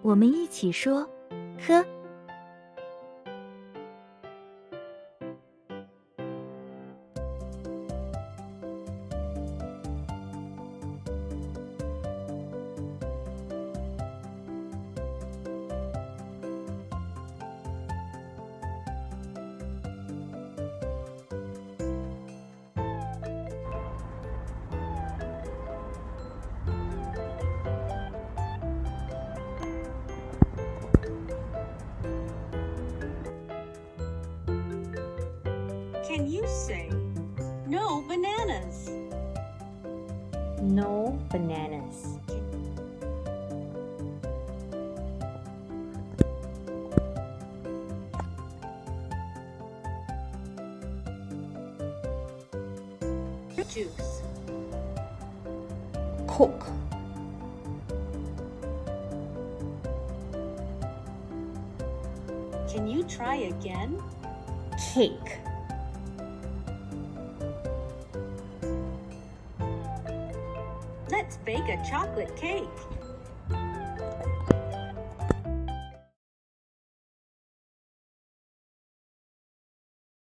我们一起说，喝。Can you say, no bananas? No bananas. Juice. Coke. Can you try again? Cake. Let's bake a chocolate cake.